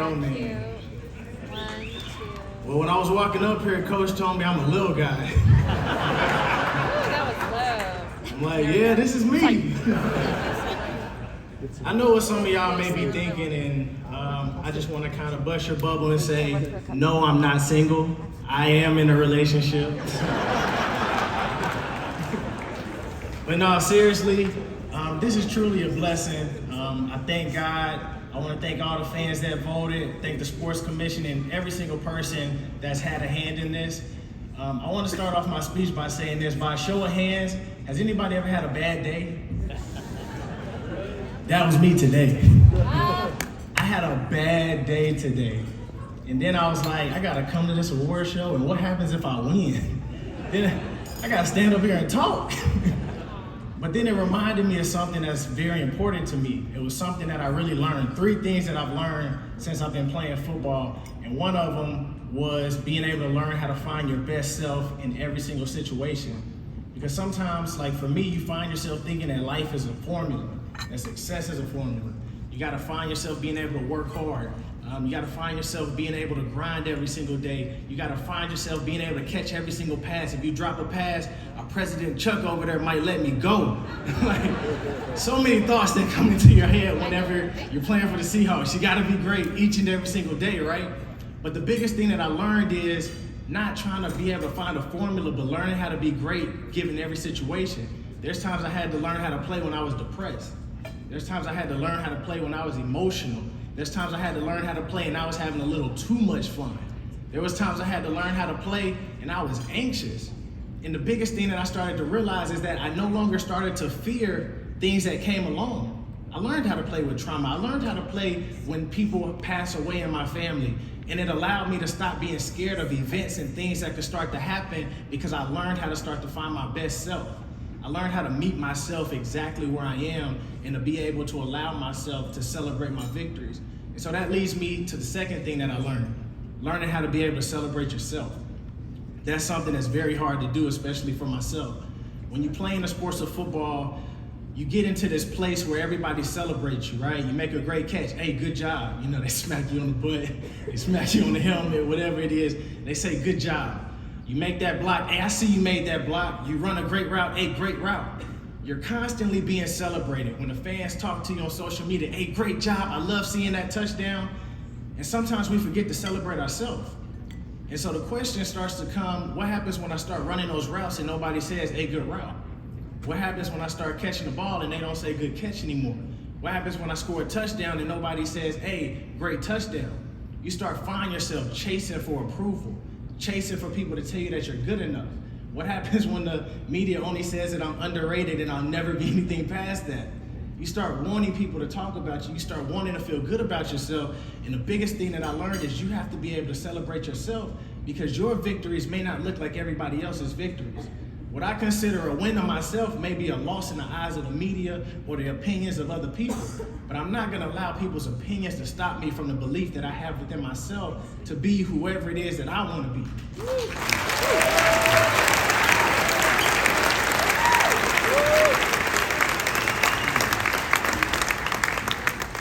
Oh, man. Cute. 1, 2. Well, when I was walking up here, Coach told me I'm a little guy. Ooh, that was low. I'm like, yeah, this is me. I know what some of y'all may be thinking, and I just want to kind of bust your bubble and say, no, I'm not single. I am in a relationship. But no, seriously, this is truly a blessing. I thank God. I want to thank all the fans that voted, thank the Sports Commission and every single person that's had a hand in this. I want to start off my speech by saying this. By a show of hands, has anybody ever had a bad day? That was me today. I had a bad day today. And then I was like, I gotta come to this award show, and what happens if I win? Then I gotta stand up here and talk. But then it reminded me of something that's very important to me. It was something that I really learned. 3 things that I've learned since I've been playing football. And one of them was being able to learn how to find your best self in every single situation. Because sometimes, like for me, you find yourself thinking that life is a formula, that success is a formula. You gotta find yourself being able to work hard. You gotta find yourself being able to grind every single day. You gotta find yourself being able to catch every single pass. If you drop a pass, our President Chuck over there might let me go. Like, so many thoughts that come into your head whenever you're playing for the Seahawks. You gotta be great each and every single day, right? But the biggest thing that I learned is not trying to be able to find a formula, but learning how to be great given every situation. There's times I had to learn how to play when I was depressed. There's times I had to learn how to play when I was emotional. There's times I had to learn how to play and I was having a little too much fun. There was times I had to learn how to play and I was anxious. And the biggest thing that I started to realize is that I no longer started to fear things that came along. I learned how to play with trauma. I learned how to play when people pass away in my family. And it allowed me to stop being scared of events and things that could start to happen because I learned how to start to find my best self. I learned how to meet myself exactly where I am and to be able to allow myself to celebrate my victories. And so that leads me to the second thing that I learned, learning how to be able to celebrate yourself. That's something that's very hard to do, especially for myself. When you play in the sports of football, you get into this place where everybody celebrates you, right? You make a great catch. Hey, good job. You know, they smack you on the butt, they smack you on the helmet, whatever it is. They say, good job. You make that block. Hey, I see you made that block. You run a great route. Hey, great route. You're constantly being celebrated. When the fans talk to you on social media, hey, great job. I love seeing that touchdown. And sometimes we forget to celebrate ourselves. And so the question starts to come, what happens when I start running those routes and nobody says, hey, good route? What happens when I start catching the ball and they don't say good catch anymore? What happens when I score a touchdown and nobody says, hey, great touchdown? You start finding yourself chasing for approval, chasing for people to tell you that you're good enough. What happens when the media only says that I'm underrated and I'll never be anything past that? You start wanting people to talk about you. You start wanting to feel good about yourself. And the biggest thing that I learned is you have to be able to celebrate yourself because your victories may not look like everybody else's victories. What I consider a win of myself may be a loss in the eyes of the media or the opinions of other people. But I'm not gonna allow people's opinions to stop me from the belief that I have within myself to be whoever it is that I wanna be.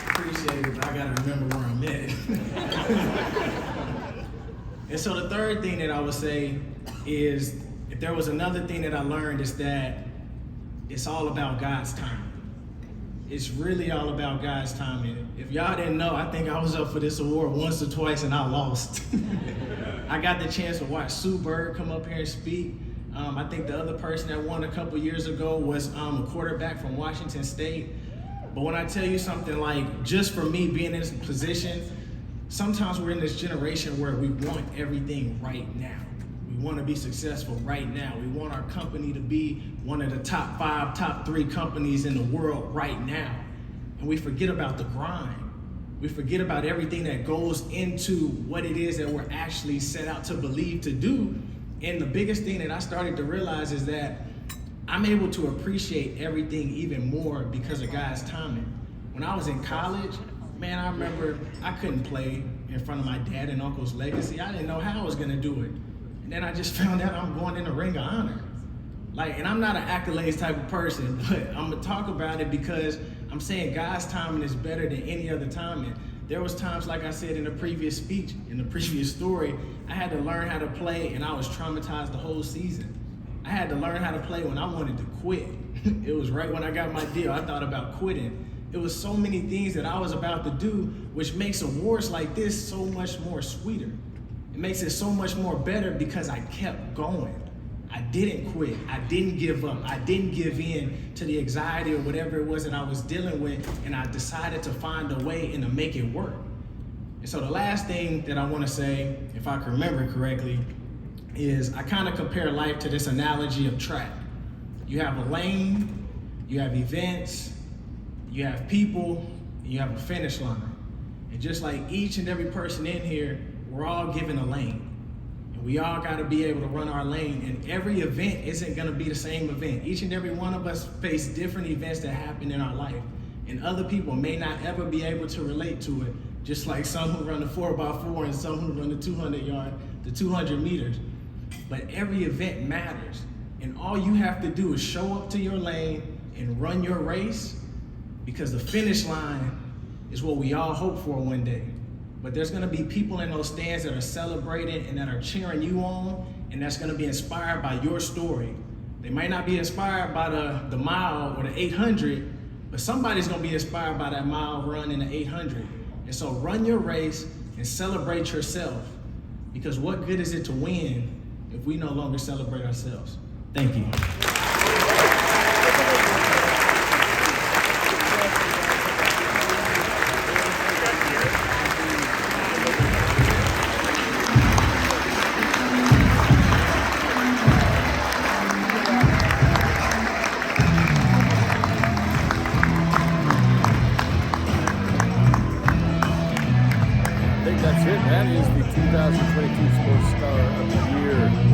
Appreciate it, but I gotta remember where I'm at. And so the third thing that I would say is, if there was another thing that I learned, is that it's all about God's timing. It's really all about God's timing. If y'all didn't know, I think I was up for this award once or twice and I lost. I got the chance to watch Sue Bird come up here and speak. I think the other person that won a couple years ago was a quarterback from Washington State. But when I tell you something, like, just for me being in this position, sometimes we're in this generation where we want everything right now. We want to be successful right now. We want our company to be one of the top 5, top 3 companies in the world right now. And we forget about the grind. We forget about everything that goes into what it is that we're actually set out to believe to do. And the biggest thing that I started to realize is that I'm able to appreciate everything even more because of God's timing. When I was in college, man, I remember I couldn't play in front of my dad and uncle's legacy. I didn't know how I was gonna do it. And then I just found out I'm going in the Ring of Honor. And I'm not an accolades type of person, but I'm gonna talk about it because I'm saying God's timing is better than any other timing. There was times, like I said in the previous speech, in the previous story, I had to learn how to play and I was traumatized the whole season. I had to learn how to play when I wanted to quit. It was right when I got my deal, I thought about quitting. It was so many things that I was about to do, which makes awards like this so much more sweeter. It makes it so much more better because I kept going. I didn't quit. I didn't give up. I didn't give in to the anxiety or whatever it was that I was dealing with, and I decided to find a way and to make it work. And so the last thing that I want to say, if I can remember correctly, is I kind of compare life to this analogy of track. You have a lane, you have events, you have people, and you have a finish line. And just like each and every person in here, we're all given a lane. And we all got to be able to run our lane. And every event isn't going to be the same event. Each and every one of us face different events that happen in our life. And other people may not ever be able to relate to it, just like some who run the 4x4 and some who run the 200 meters. But every event matters. And all you have to do is show up to your lane and run your race, because the finish line is what we all hope for one day. But there's gonna be people in those stands that are celebrating and that are cheering you on, and that's gonna be inspired by your story. They might not be inspired by the mile or the 800, but somebody's gonna be inspired by that mile run in the 800. And so run your race and celebrate yourself, because what good is it to win if we no longer celebrate ourselves? Thank you. I think that's it. That is the 2022 Sports Star of the Year.